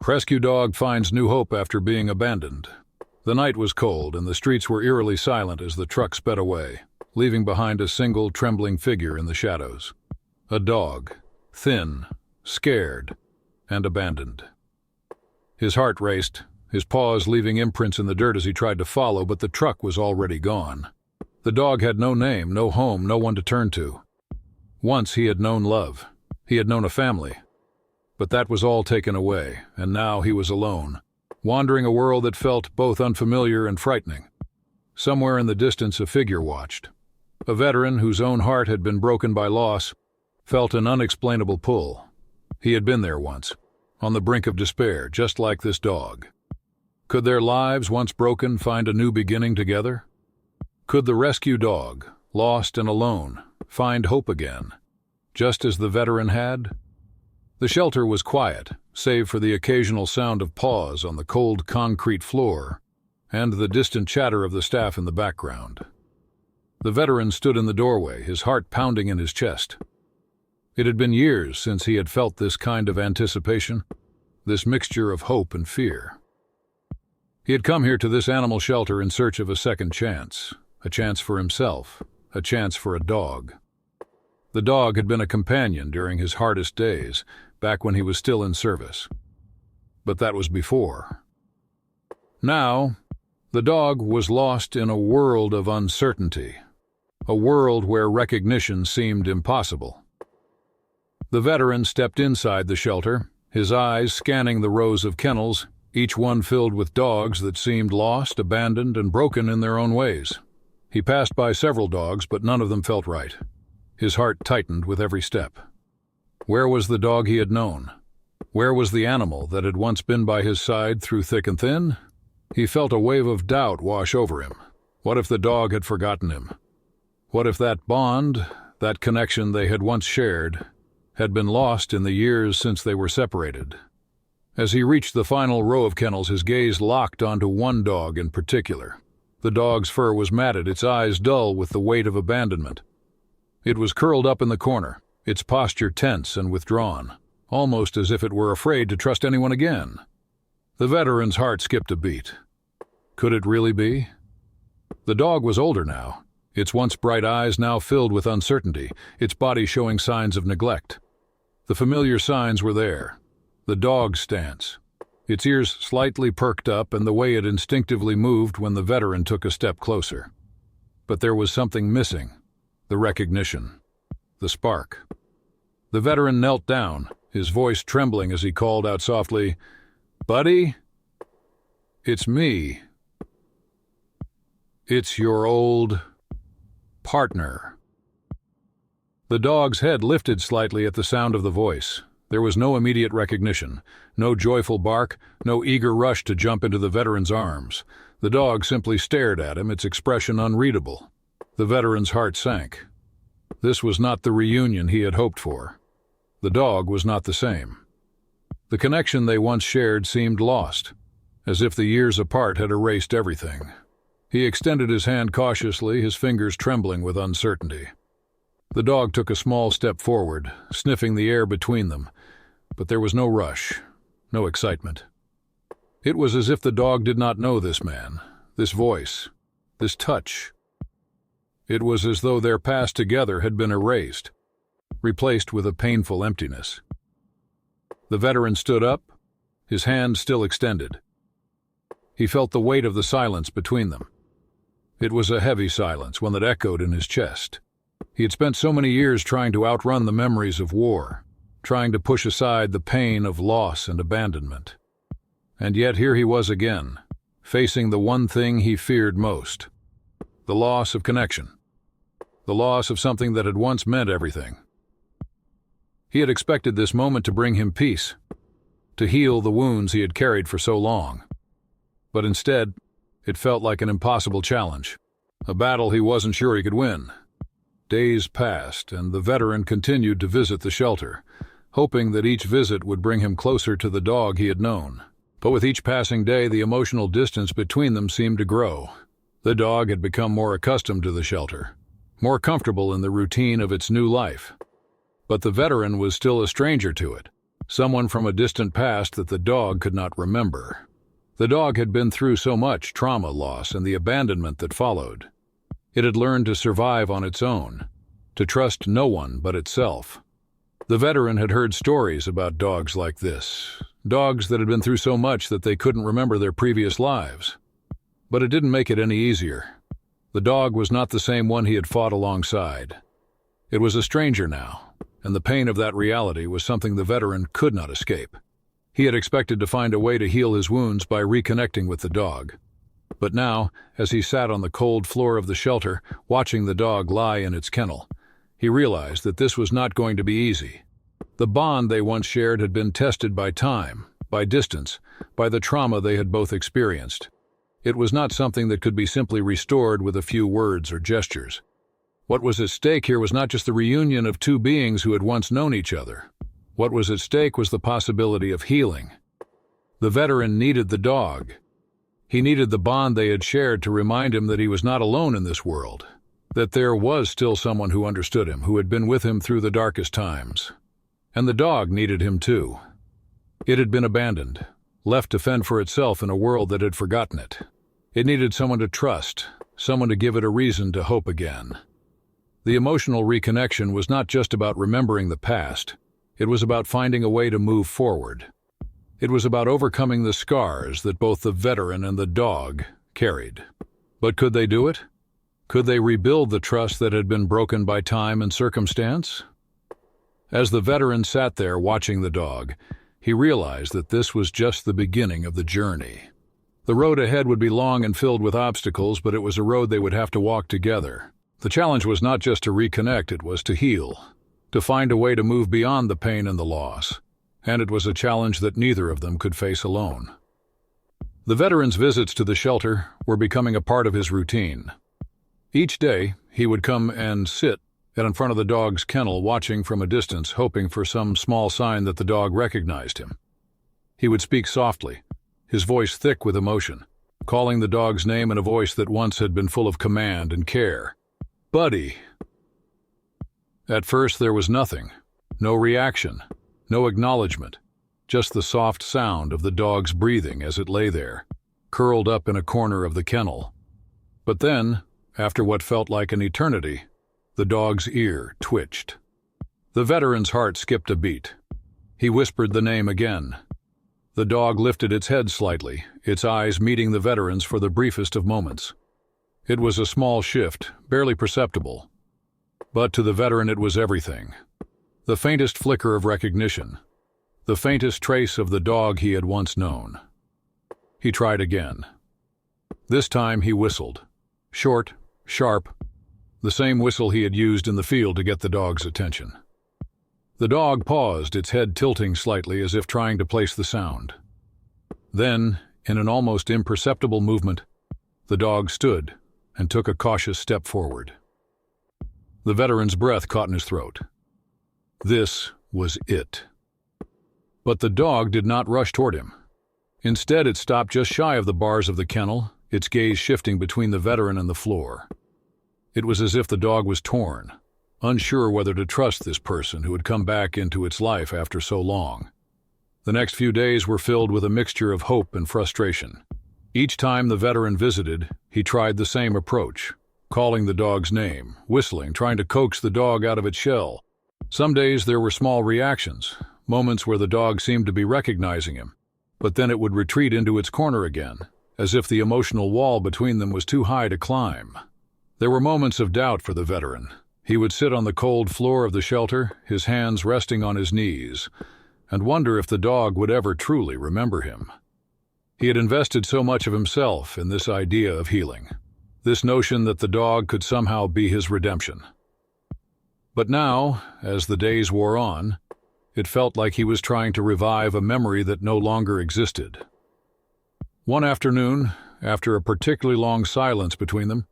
Rescue dog finds new hope after being abandoned. The night was cold and the streets were eerily silent as the truck sped away, leaving behind a single trembling figure in the shadows. A dog, thin, scared, and abandoned. His heart raced, his paws leaving imprints in the dirt as he tried to follow, but the truck was already gone. The dog had no name, no home, no one to turn to. Once he had known love. He had known a family. But that was all taken away, and now he was alone, wandering a world that felt both unfamiliar and frightening. Somewhere in the distance a figure watched. A veteran whose own heart had been broken by loss felt an unexplainable pull. He had been there once, on the brink of despair, just like this dog. Could their lives, once broken, find a new beginning together? Could the rescue dog, lost and alone, find hope again, just as the veteran had? The shelter was quiet, save for the occasional sound of paws on the cold concrete floor and the distant chatter of the staff in the background. The veteran stood in the doorway, his heart pounding in his chest. It had been years since he had felt this kind of anticipation, this mixture of hope and fear. He had come here to this animal shelter in search of a second chance, a chance for himself, a chance for a dog. The dog had been a companion during his hardest days, back when he was still in service. But that was before. Now, the dog was lost in a world of uncertainty, a world where recognition seemed impossible. The veteran stepped inside the shelter, his eyes scanning the rows of kennels, each one filled with dogs that seemed lost, abandoned, and broken in their own ways. He passed by several dogs, but none of them felt right. His heart tightened with every step. Where was the dog he had known? Where was the animal that had once been by his side through thick and thin? He felt a wave of doubt wash over him. What if the dog had forgotten him? What if that bond, that connection they had once shared, had been lost in the years since they were separated? As he reached the final row of kennels, his gaze locked onto one dog in particular. The dog's fur was matted, its eyes dull with the weight of abandonment. It was curled up in the corner, its posture tense and withdrawn, almost as if it were afraid to trust anyone again. The veteran's heart skipped a beat. Could it really be? The dog was older now, its once bright eyes now filled with uncertainty, its body showing signs of neglect. The familiar signs were there. The dog's stance, its ears slightly perked up, and the way it instinctively moved when the veteran took a step closer. But there was something missing. The recognition. The spark. The veteran knelt down, his voice trembling as he called out softly, "Buddy? It's me. It's your old partner." The dog's head lifted slightly at the sound of the voice. There was no immediate recognition, no joyful bark, no eager rush to jump into the veteran's arms. The dog simply stared at him, its expression unreadable. The veteran's heart sank. This was not the reunion he had hoped for. The dog was not the same. The connection they once shared seemed lost, as if the years apart had erased everything. He extended his hand cautiously, his fingers trembling with uncertainty. The dog took a small step forward, sniffing the air between them, but there was no rush, no excitement. It was as if the dog did not know this man, this voice, this touch. It was as though their past together had been erased, replaced with a painful emptiness. The veteran stood up, his hand still extended. He felt the weight of the silence between them. It was a heavy silence, one that echoed in his chest. He had spent so many years trying to outrun the memories of war, trying to push aside the pain of loss and abandonment. And yet here he was again, facing the one thing he feared most: the loss of connection, the loss of something that had once meant everything. He had expected this moment to bring him peace, to heal the wounds he had carried for so long. But instead, it felt like an impossible challenge, a battle he wasn't sure he could win. Days passed, and the veteran continued to visit the shelter, hoping that each visit would bring him closer to the dog he had known. But with each passing day, the emotional distance between them seemed to grow. The dog had become more accustomed to the shelter, more comfortable in the routine of its new life. But the veteran was still a stranger to it, someone from a distant past that the dog could not remember. The dog had been through so much trauma, loss, and the abandonment that followed. It had learned to survive on its own, to trust no one but itself. The veteran had heard stories about dogs like this, dogs that had been through so much that they couldn't remember their previous lives. But it didn't make it any easier. The dog was not the same one he had fought alongside. It was a stranger now, and the pain of that reality was something the veteran could not escape. He had expected to find a way to heal his wounds by reconnecting with the dog. But now, as he sat on the cold floor of the shelter, watching the dog lie in its kennel, he realized that this was not going to be easy. The bond they once shared had been tested by time, by distance, by the trauma they had both experienced. It was not something that could be simply restored with a few words or gestures. What was at stake here was not just the reunion of two beings who had once known each other. What was at stake was the possibility of healing. The veteran needed the dog. He needed the bond they had shared to remind him that he was not alone in this world, that there was still someone who understood him, who had been with him through the darkest times. And the dog needed him too. It had been abandoned, left to fend for itself in a world that had forgotten it. It needed someone to trust, someone to give it a reason to hope again. The emotional reconnection was not just about remembering the past. It was about finding a way to move forward. It was about overcoming the scars that both the veteran and the dog carried. But could they do it? Could they rebuild the trust that had been broken by time and circumstance? As the veteran sat there watching the dog, he realized that this was just the beginning of the journey. The road ahead would be long and filled with obstacles, but it was a road they would have to walk together. The challenge was not just to reconnect, it was to heal, to find a way to move beyond the pain and the loss. And it was a challenge that neither of them could face alone. The veteran's visits to the shelter were becoming a part of his routine. Each day, he would come and sit in front of the dog's kennel, watching from a distance, hoping for some small sign that the dog recognized him. He would speak softly, his voice thick with emotion, calling the dog's name in a voice that once had been full of command and care. "Buddy." At first there was nothing, no reaction, no acknowledgement, just the soft sound of the dog's breathing as it lay there, curled up in a corner of the kennel. But then, after what felt like an eternity, the dog's ear twitched. The veteran's heart skipped a beat. He whispered the name again. The dog lifted its head slightly, its eyes meeting the veteran's for the briefest of moments. It was a small shift, barely perceptible. But to the veteran it was everything. The faintest flicker of recognition. The faintest trace of the dog he had once known. He tried again. This time he whistled. Short, sharp, the same whistle he had used in the field to get the dog's attention. The dog paused, its head tilting slightly as if trying to place the sound. Then, in an almost imperceptible movement, the dog stood and took a cautious step forward. The veteran's breath caught in his throat. This was it. But the dog did not rush toward him. Instead, it stopped just shy of the bars of the kennel, its gaze shifting between the veteran and the floor. It was as if the dog was torn, unsure whether to trust this person who had come back into its life after so long. The next few days were filled with a mixture of hope and frustration. Each time the veteran visited, he tried the same approach, calling the dog's name, whistling, trying to coax the dog out of its shell. Some days there were small reactions, moments where the dog seemed to be recognizing him, but then it would retreat into its corner again, as if the emotional wall between them was too high to climb. There were moments of doubt for the veteran. He would sit on the cold floor of the shelter, his hands resting on his knees, and wonder if the dog would ever truly remember him. He had invested so much of himself in this idea of healing, this notion that the dog could somehow be his redemption. But now, as the days wore on, it felt like he was trying to revive a memory that no longer existed. One afternoon, after a particularly long silence between them,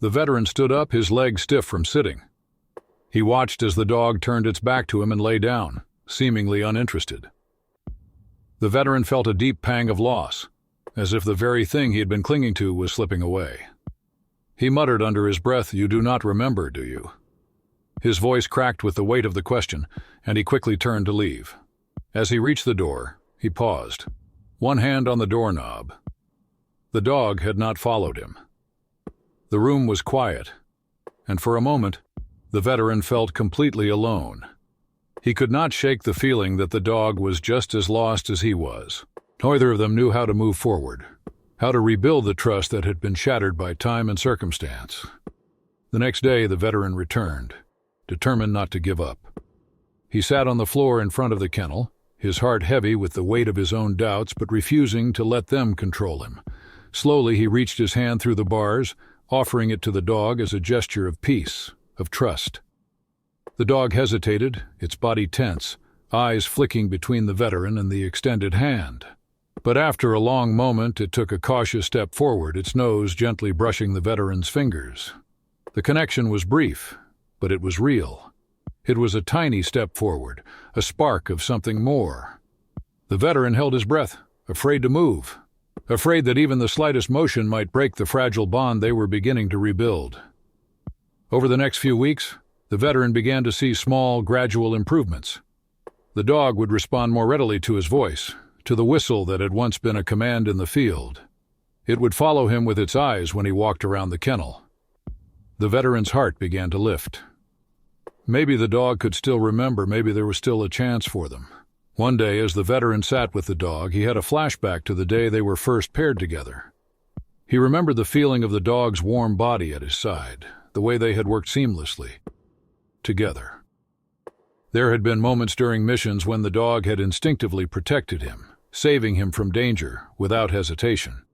the veteran stood up, his legs stiff from sitting. He watched as the dog turned its back to him and lay down, seemingly uninterested. The veteran felt a deep pang of loss, as if the very thing he had been clinging to was slipping away. He muttered under his breath, "You do not remember, do you?" His voice cracked with the weight of the question, and he quickly turned to leave. As he reached the door, he paused, one hand on the doorknob. The dog had not followed him. The room was quiet, and for a moment, the veteran felt completely alone. He could not shake the feeling that the dog was just as lost as he was. Neither of them knew how to move forward, how to rebuild the trust that had been shattered by time and circumstance. The next day, the veteran returned, determined not to give up. He sat on the floor in front of the kennel, his heart heavy with the weight of his own doubts, but refusing to let them control him. Slowly, he reached his hand through the bars, offering it to the dog as a gesture of peace, of trust. The dog hesitated, its body tense, eyes flicking between the veteran and the extended hand. But after a long moment, it took a cautious step forward, its nose gently brushing the veteran's fingers. The connection was brief, but it was real. It was a tiny step forward, a spark of something more. The veteran held his breath, afraid to move, afraid that even the slightest motion might break the fragile bond they were beginning to rebuild. Over the next few weeks, the veteran began to see small, gradual improvements. The dog would respond more readily to his voice, to the whistle that had once been a command in the field. It would follow him with its eyes when he walked around the kennel. The veteran's heart began to lift. Maybe the dog could still remember, maybe there was still a chance for them. One day, as the veteran sat with the dog, he had a flashback to the day they were first paired together. He remembered the feeling of the dog's warm body at his side, the way they had worked seamlessly together. There had been moments during missions when the dog had instinctively protected him, saving him from danger without hesitation.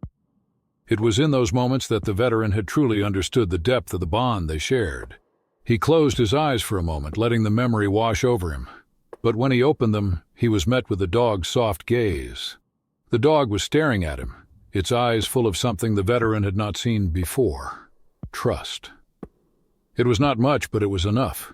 It was in those moments that the veteran had truly understood the depth of the bond they shared. He closed his eyes for a moment, letting the memory wash over him. But when he opened them, he was met with the dog's soft gaze. The dog was staring at him, its eyes full of something the veteran had not seen before: trust. It was not much, but it was enough.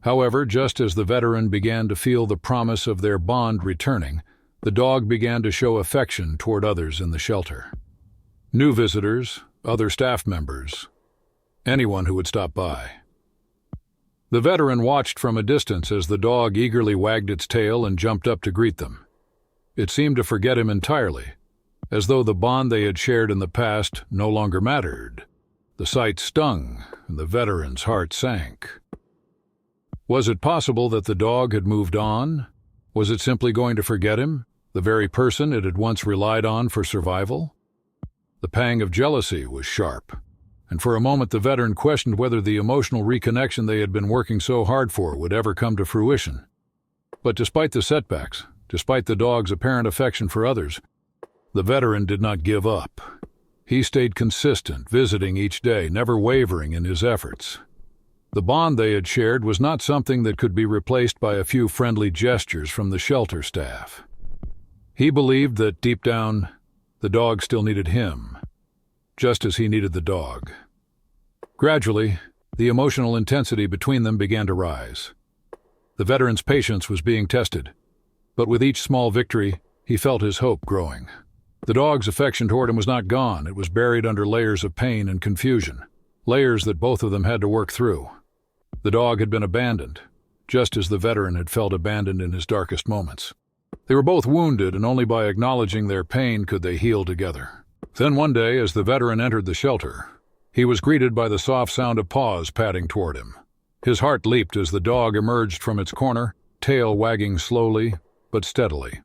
However, just as the veteran began to feel the promise of their bond returning, the dog began to show affection toward others in the shelter. New visitors, other staff members, anyone who would stop by. The veteran watched from a distance as the dog eagerly wagged its tail and jumped up to greet them. It seemed to forget him entirely, as though the bond they had shared in the past no longer mattered. The sight stung, and the veteran's heart sank. Was it possible that the dog had moved on? Was it simply going to forget him, the very person it had once relied on for survival? The pang of jealousy was sharp, and for a moment the veteran questioned whether the emotional reconnection they had been working so hard for would ever come to fruition. But despite the setbacks, despite the dog's apparent affection for others, the veteran did not give up. He stayed consistent, visiting each day, never wavering in his efforts. The bond they had shared was not something that could be replaced by a few friendly gestures from the shelter staff. He believed that deep down, the dog still needed him, just as he needed the dog. Gradually, the emotional intensity between them began to rise. The veteran's patience was being tested, but with each small victory, he felt his hope growing. The dog's affection toward him was not gone. It was buried under layers of pain and confusion, layers that both of them had to work through. The dog had been abandoned, just as the veteran had felt abandoned in his darkest moments. They were both wounded, and only by acknowledging their pain could they heal together. Then one day, as the veteran entered the shelter, he was greeted by the soft sound of paws padding toward him. His heart leaped as the dog emerged from its corner, tail wagging slowly but steadily.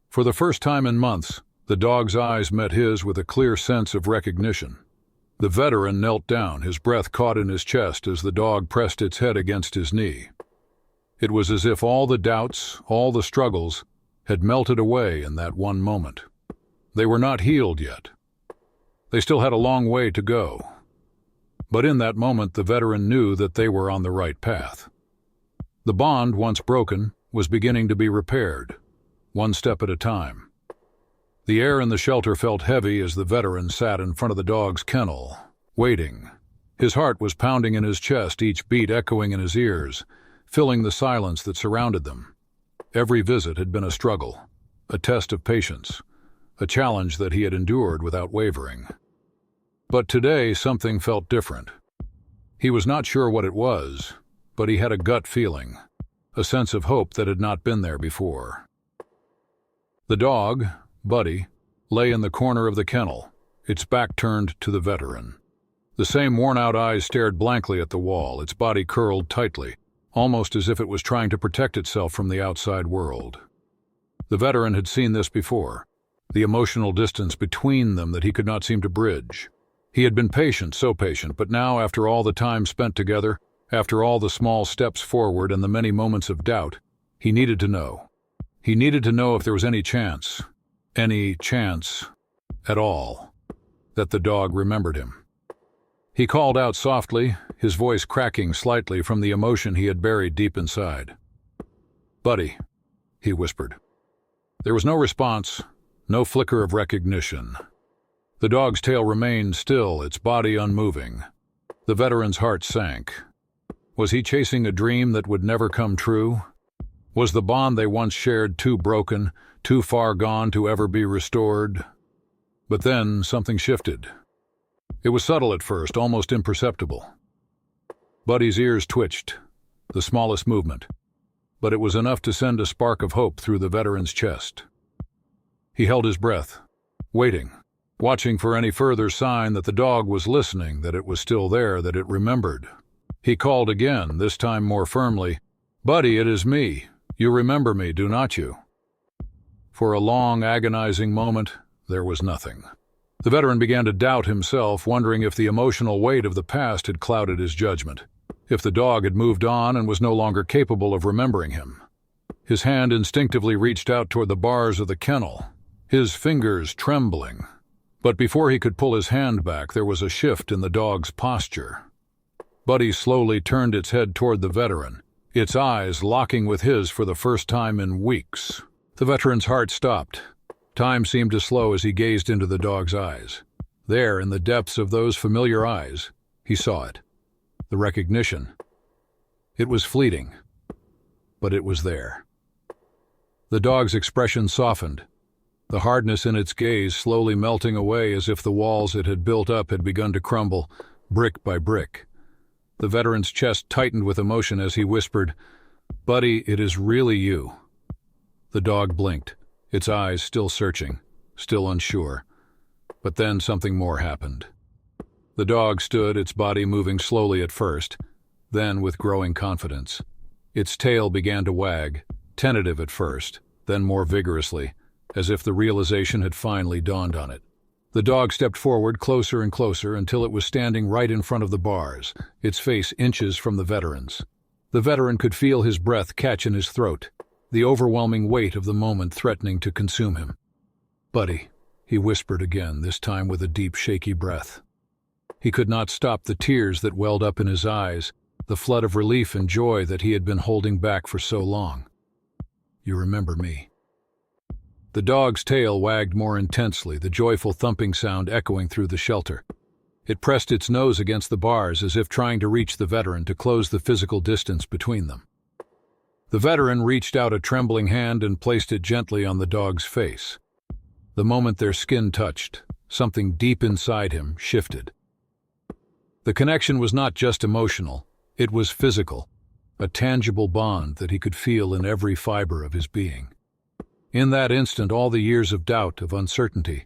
For the first time in months, the dog's eyes met his with a clear sense of recognition. The veteran knelt down, his breath caught in his chest as the dog pressed its head against his knee. It was as if all the doubts, all the struggles, had melted away in that one moment. They were not healed yet. They still had a long way to go. But in that moment, the veteran knew that they were on the right path. The bond, once broken, was beginning to be repaired, one step at a time. The air in the shelter felt heavy as the veteran sat in front of the dog's kennel, waiting. His heart was pounding in his chest, each beat echoing in his ears, filling the silence that surrounded them. Every visit had been a struggle, a test of patience, a challenge that he had endured without wavering. But today something felt different. He was not sure what it was, but he had a gut feeling, a sense of hope that had not been there before. The dog, Buddy, lay in the corner of the kennel, its back turned to the veteran. The same worn-out eyes stared blankly at the wall, its body curled tightly, almost as if it was trying to protect itself from the outside world. The veteran had seen this before, the emotional distance between them that he could not seem to bridge. He had been patient, so patient, but now, after all the time spent together, after all the small steps forward and the many moments of doubt, he needed to know. He needed to know if there was any chance at all, that the dog remembered him. He called out softly, his voice cracking slightly from the emotion he had buried deep inside. "Buddy," he whispered. There was no response, no flicker of recognition. The dog's tail remained still, its body unmoving. The veteran's heart sank. Was he chasing a dream that would never come true? Was the bond they once shared too broken, too far gone to ever be restored? But then something shifted. It was subtle at first, almost imperceptible. Buddy's ears twitched, the smallest movement, but it was enough to send a spark of hope through the veteran's chest. He held his breath, waiting, watching for any further sign that the dog was listening, that it was still there, that it remembered. He called again, this time more firmly, "Buddy, it is me. You remember me, do not you?" For a long, agonizing moment, there was nothing. The veteran began to doubt himself, wondering if the emotional weight of the past had clouded his judgment, if the dog had moved on and was no longer capable of remembering him. His hand instinctively reached out toward the bars of the kennel, his fingers trembling. But before he could pull his hand back, there was a shift in the dog's posture. Buddy slowly turned its head toward the veteran, its eyes locking with his for the first time in weeks. The veteran's heart stopped. Time seemed to slow as he gazed into the dog's eyes. There, in the depths of those familiar eyes, he saw it. The recognition. It was fleeting, but it was there. The dog's expression softened, the hardness in its gaze slowly melting away as if the walls it had built up had begun to crumble, brick by brick. The veteran's chest tightened with emotion as he whispered, "Buddy, it is really you." The dog blinked, its eyes still searching, still unsure. But then something more happened. The dog stood, its body moving slowly at first, then with growing confidence. Its tail began to wag, tentative at first, then more vigorously, as if the realization had finally dawned on it. The dog stepped forward closer and closer until it was standing right in front of the bars, its face inches from the veteran's. The veteran could feel his breath catch in his throat, the overwhelming weight of the moment threatening to consume him. "Buddy," he whispered again, this time with a deep, shaky breath. He could not stop the tears that welled up in his eyes, the flood of relief and joy that he had been holding back for so long. "You remember me." The dog's tail wagged more intensely, the joyful thumping sound echoing through the shelter. It pressed its nose against the bars as if trying to reach the veteran, to close the physical distance between them. The veteran reached out a trembling hand and placed it gently on the dog's face. The moment their skin touched, something deep inside him shifted. The connection was not just emotional, it was physical, a tangible bond that he could feel in every fiber of his being. In that instant, all the years of doubt, of uncertainty,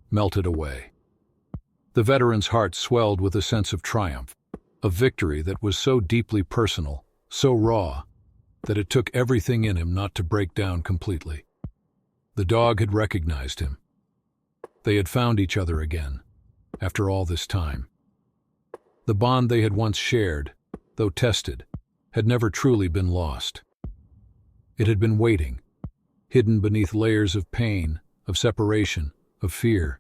melted away. The veteran's heart swelled with a sense of triumph, of victory that was so deeply personal, so raw, that it took everything in him not to break down completely. The dog had recognized him. They had found each other again, after all this time. The bond they had once shared, though tested, had never truly been lost. It had been waiting, hidden beneath layers of pain, of separation, of fear.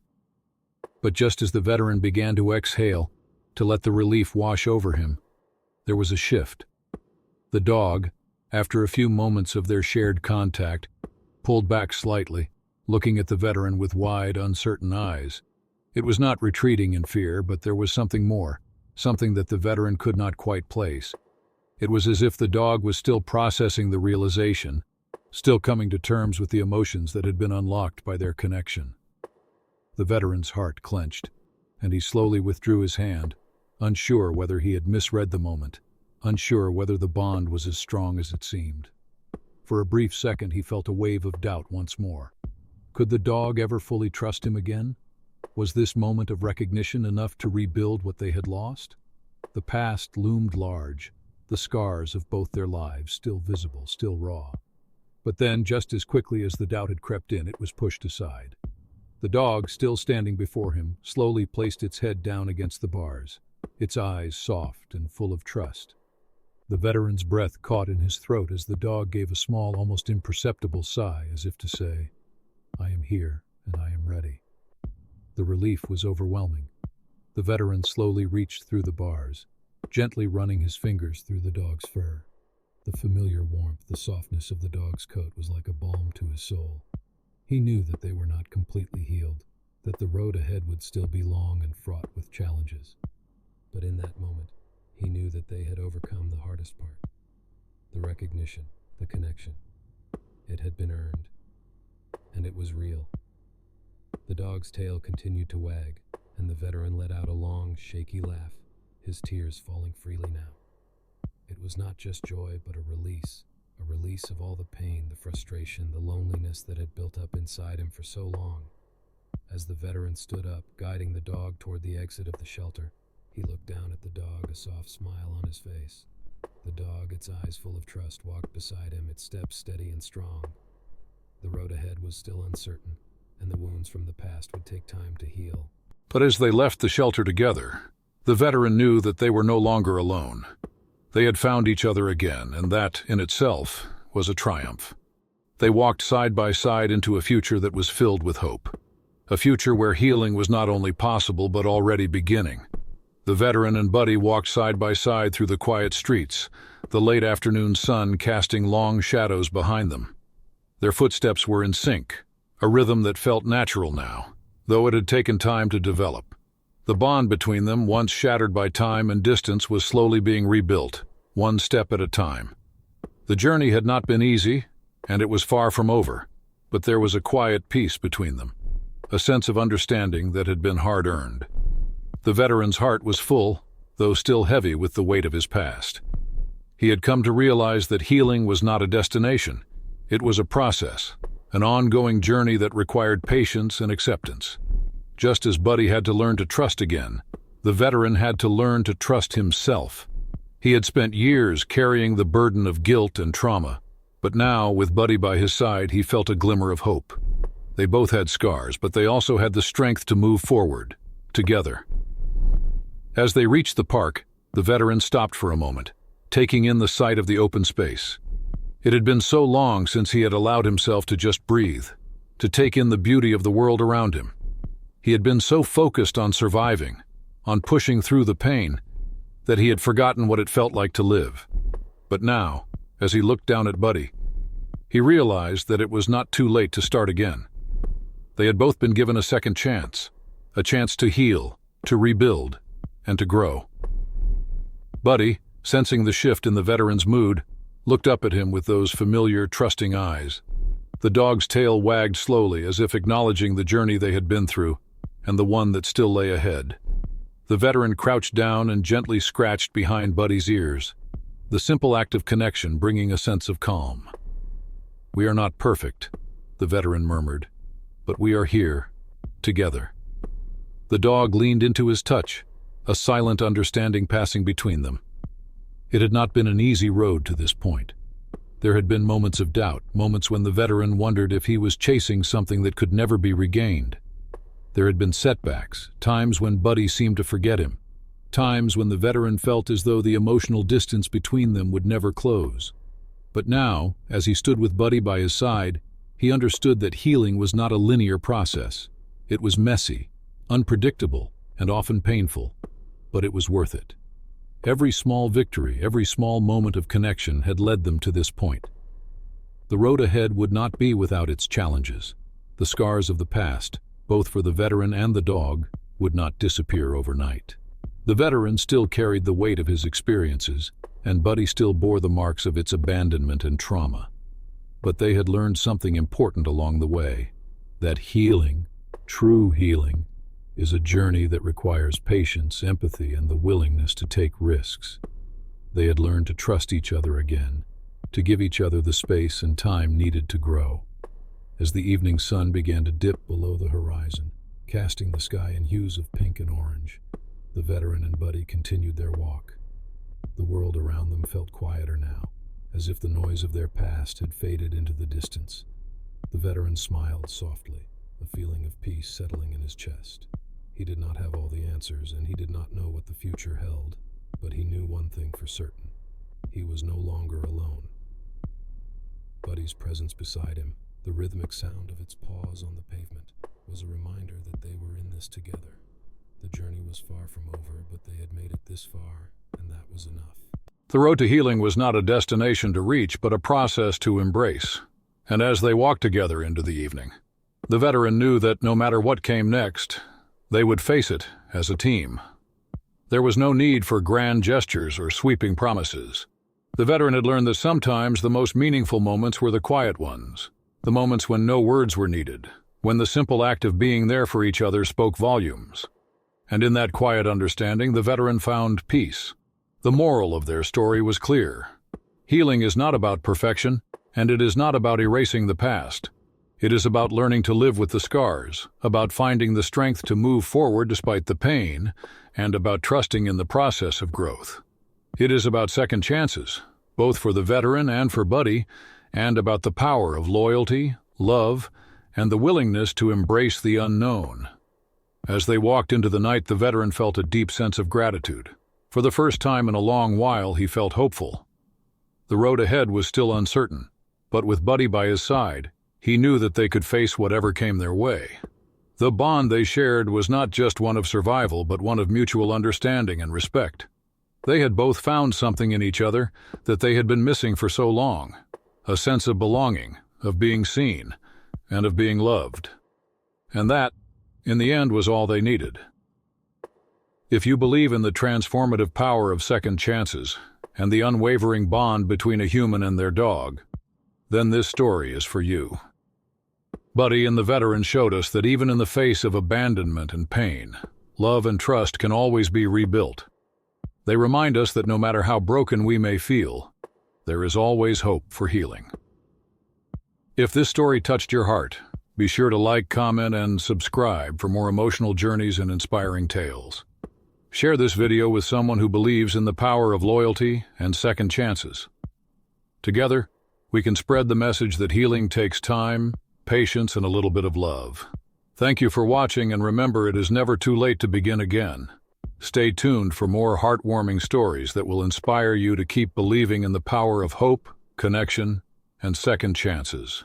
But just as the veteran began to exhale, to let the relief wash over him, there was a shift. The dog, after a few moments of their shared contact, pulled back slightly, looking at the veteran with wide, uncertain eyes. It was not retreating in fear, but there was something more, something that the veteran could not quite place. It was as if the dog was still processing the realization, still coming to terms with the emotions that had been unlocked by their connection. The veteran's heart clenched, and he slowly withdrew his hand, unsure whether he had misread the moment, unsure whether the bond was as strong as it seemed. For a brief second he felt a wave of doubt once more. Could the dog ever fully trust him again? Was this moment of recognition enough to rebuild what they had lost? The past loomed large, the scars of both their lives still visible, still raw. But then, just as quickly as the doubt had crept in, it was pushed aside. The dog, still standing before him, slowly placed its head down against the bars, its eyes soft and full of trust. The veteran's breath caught in his throat as the dog gave a small, almost imperceptible sigh, as if to say, "I am here, and I am ready." The relief was overwhelming. The veteran slowly reached through the bars, gently running his fingers through the dog's fur. The familiar warmth, the softness of the dog's coat was like a balm to his soul. He knew that they were not completely healed, that the road ahead would still be long and fraught with challenges. But in that moment, he knew that they had overcome the hardest part. The recognition, the connection. It had been earned, and it was real. The dog's tail continued to wag, and the veteran let out a long, shaky laugh, his tears falling freely now. It was not just joy, but a release of all the pain, the frustration, the loneliness that had built up inside him for so long. As the veteran stood up, guiding the dog toward the exit of the shelter, he looked down at the dog, a soft smile on his face. The dog, its eyes full of trust, walked beside him, its steps steady and strong. The road ahead was still uncertain, and the wounds from the past would take time to heal. But as they left the shelter together, the veteran knew that they were no longer alone. They had found each other again, and that, in itself, was a triumph. They walked side by side into a future that was filled with hope. A future where healing was not only possible but already beginning. The veteran and Buddy walked side by side through the quiet streets, the late afternoon sun casting long shadows behind them. Their footsteps were in sync, a rhythm that felt natural now, though it had taken time to develop. The bond between them, once shattered by time and distance, was slowly being rebuilt, one step at a time. The journey had not been easy, and it was far from over, but there was a quiet peace between them, a sense of understanding that had been hard-earned. The veteran's heart was full, though still heavy with the weight of his past. He had come to realize that healing was not a destination. It was a process, an ongoing journey that required patience and acceptance. Just as Buddy had to learn to trust again, the veteran had to learn to trust himself. He had spent years carrying the burden of guilt and trauma, but now, with Buddy by his side, he felt a glimmer of hope. They both had scars, but they also had the strength to move forward, together. As they reached the park, the veteran stopped for a moment, taking in the sight of the open space. It had been so long since he had allowed himself to just breathe, to take in the beauty of the world around him. He had been so focused on surviving, on pushing through the pain, that he had forgotten what it felt like to live. But now, as he looked down at Buddy, he realized that it was not too late to start again. They had both been given a second chance, a chance to heal, to rebuild, and to grow. Buddy, sensing the shift in the veteran's mood, looked up at him with those familiar, trusting eyes. The dog's tail wagged slowly, as if acknowledging the journey they had been through, and the one that still lay ahead. The veteran crouched down and gently scratched behind Buddy's ears, the simple act of connection bringing a sense of calm. "We are not perfect," the veteran murmured, "but we are here, together." The dog leaned into his touch, a silent understanding passing between them. It had not been an easy road to this point. There had been moments of doubt, moments when the veteran wondered if he was chasing something that could never be regained. There had been setbacks, times when Buddy seemed to forget him, times when the veteran felt as though the emotional distance between them would never close. But now, as he stood with Buddy by his side, he understood that healing was not a linear process. It was messy, unpredictable, and often painful, but it was worth it. Every small victory, every small moment of connection had led them to this point. The road ahead would not be without its challenges. The scars of the past, both for the veteran and the dog, would not disappear overnight. The veteran still carried the weight of his experiences, and Buddy still bore the marks of its abandonment and trauma. But they had learned something important along the way, that healing, true healing, is a journey that requires patience, empathy, and the willingness to take risks. They had learned to trust each other again, to give each other the space and time needed to grow. As the evening sun began to dip below the horizon, casting the sky in hues of pink and orange, the veteran and Buddy continued their walk. The world around them felt quieter now, as if the noise of their past had faded into the distance. The veteran smiled softly, a feeling of peace settling in his chest. He did not have all the answers, and he did not know what the future held, but he knew one thing for certain. He was no longer alone. Buddy's presence beside him, the rhythmic sound of its paws on the pavement, was a reminder that they were in this together. The journey was far from over, but they had made it this far, and that was enough. The road to healing was not a destination to reach, but a process to embrace. And as they walked together into the evening, the veteran knew that no matter what came next, they would face it as a team. There was no need for grand gestures or sweeping promises. The veteran had learned that sometimes the most meaningful moments were the quiet ones, the moments when no words were needed, when the simple act of being there for each other spoke volumes. And in that quiet understanding, the veteran found peace. The moral of their story was clear. Healing is not about perfection, and it is not about erasing the past. It is about learning to live with the scars, about finding the strength to move forward despite the pain, and about trusting in the process of growth. It is about second chances, both for the veteran and for Buddy, and about the power of loyalty, love, and the willingness to embrace the unknown. As they walked into the night, the veteran felt a deep sense of gratitude. For the first time in a long while, he felt hopeful. The road ahead was still uncertain, but with Buddy by his side, he knew that they could face whatever came their way. The bond they shared was not just one of survival, but one of mutual understanding and respect. They had both found something in each other that they had been missing for so long, a sense of belonging, of being seen, and of being loved. And that, in the end, was all they needed. If you believe in the transformative power of second chances and the unwavering bond between a human and their dog, then this story is for you. Buddy and the veteran showed us that even in the face of abandonment and pain, love and trust can always be rebuilt. They remind us that no matter how broken we may feel, there is always hope for healing. If this story touched your heart, be sure to like, comment, and subscribe for more emotional journeys and inspiring tales. Share this video with someone who believes in the power of loyalty and second chances. Together, we can spread the message that healing takes time, patience, and a little bit of love. Thank you for watching, and remember, it is never too late to begin again. Stay tuned for more heartwarming stories that will inspire you to keep believing in the power of hope, connection, and second chances.